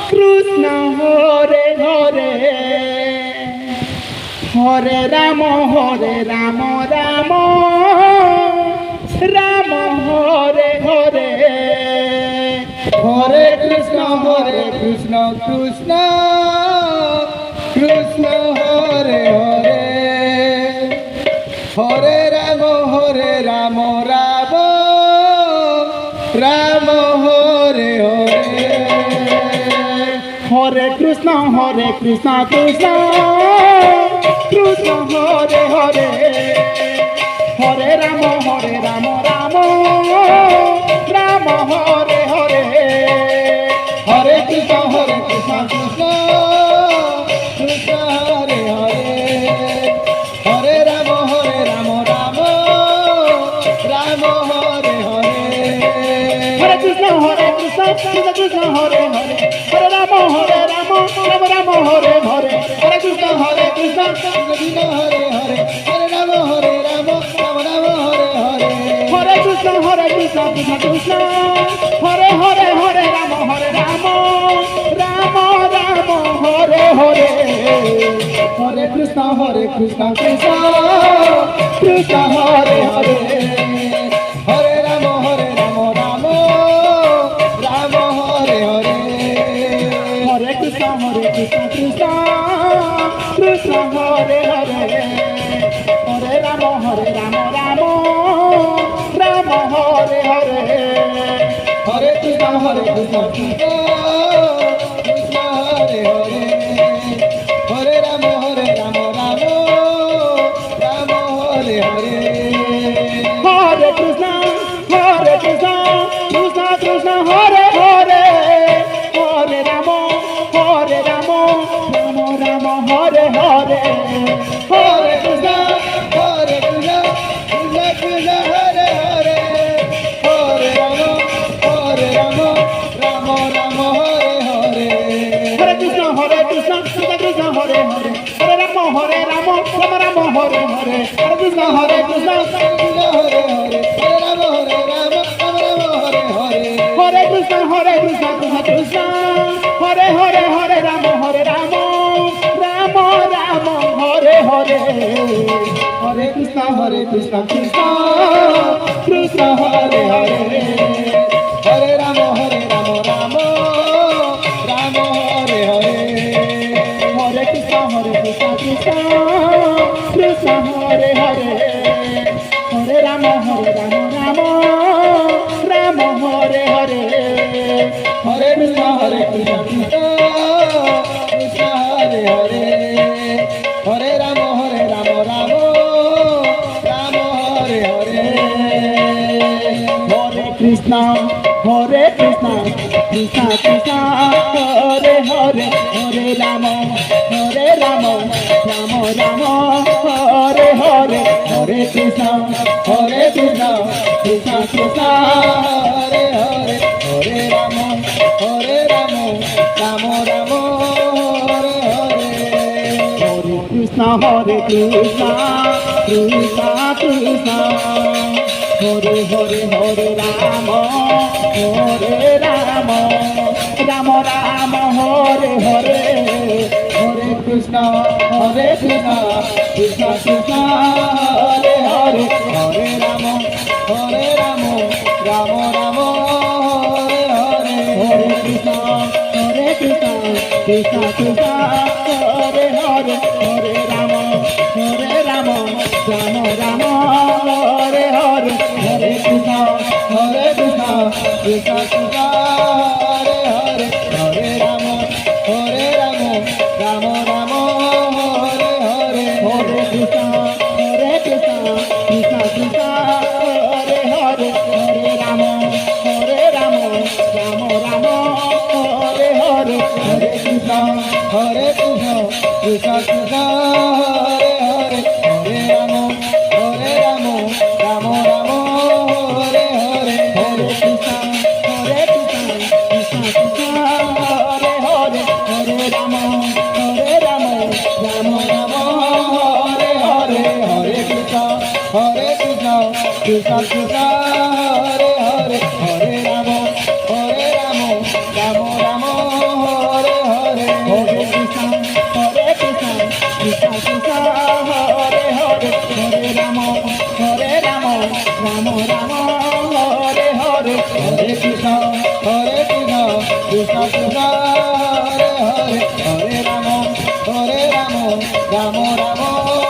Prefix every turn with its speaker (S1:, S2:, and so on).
S1: Krishna Hare Hare Hare Ram Ram Ram Hare Hare
S2: Hare Krishna Krishna Krishna Hare Hare Hare Ram Ram Ram Hare Hare
S1: Hare Krishna Krishna Krishna Hare Hare Hare Ram Ram Ram Hare Hare
S2: Hare Krishna Krishna Krishna Hare Hare Hare Ram Ram Ram Hare Hare
S1: Hare Krishna Krishna Krishna Hare Hare Hare Ram Ram Ram Hare Hare Hare Krishna Krishna
S2: Krishna Hare Hare Hare Ram Ram Hare Hare
S1: Hare Krishna Krishna Krishna Hare Hare Hare Ram Ram Ram Hare Hare
S2: Hare Krishna Krishna Krishna Hare Hare Hare Ram Ram Ram Hare Hare
S1: Hare Krishna Krishna Krishna Hare Hare Hare Ram Ram Ram Hare Hare
S2: Hare Krishna Krishna Krishna Hare Hare Hare Ram Ram Ram Hare Hare
S1: Hare Krishna Krishna Krishna Hare Hare Hare Ram Ram Ram Hare Hare
S2: Hare Krishna Krishna Krishna Hare Hare Hare Ram Ram Ram Hare Hare
S1: Hare Krishna Krishna Krishna Hare Hare Hare Ram Ram Ram Hare Hare Hare Krishna Krishna
S2: Krishna Hare Hare Hare Ram Ram Hare Hare
S1: Hare Krishna Krishna Krishna Hare Hare Hare Ram Ram Ram Hare Hare Hare Krishna Krishna Krishna Hare Hare
S2: Hare Ram Ram Ram Hare Hare
S1: Hare Krishna Krishna Krishna Hare Hare Hare Ram Ram Ram Hare Hare
S2: Hare Krishna Krishna Krishna Hare Hare Hare Ram Ram Ram Hare Hare
S1: Hare Krishna Krishna Krishna Hare Hare Hare Ram Ram Ram Hare Hare Hare Krishna Krishna Krishna
S2: Hare Hare Hare Ram Ram Ram Hare Hare
S1: Hare Krishna Krishna Krishna Hare Hare Hare Ram Ram Ram Hare Hare Hare Krishna Krishna Krishna Hare Hare Hare Ram
S2: Ram Ram Hare Hare
S1: Hare Krishna Krishna Krishna Hare Hare Hare Ram Ram Ram Hare Hare Hare Krishna
S2: Krishna Krishna Hare Hare Hare Ram Ram Ram Hare Hare
S1: Hare Krishna Krishna Krishna Hare Hare Hare Ram Ram Ram Hare Hare Hare Krishna
S2: Krishna Krishna Hare Hare Hare Ram Ram Ram Hare Hare
S1: Hare Krishna Krishna Krishna Hare Hare Hare Ram Ram Ram Hare Hare
S2: Hare Krishna Krishna Krishna Hare Hare Hare Ram
S1: Hare Hare Krishna
S2: Krishna Krishna Hare Hare Hare Ram Ram Ram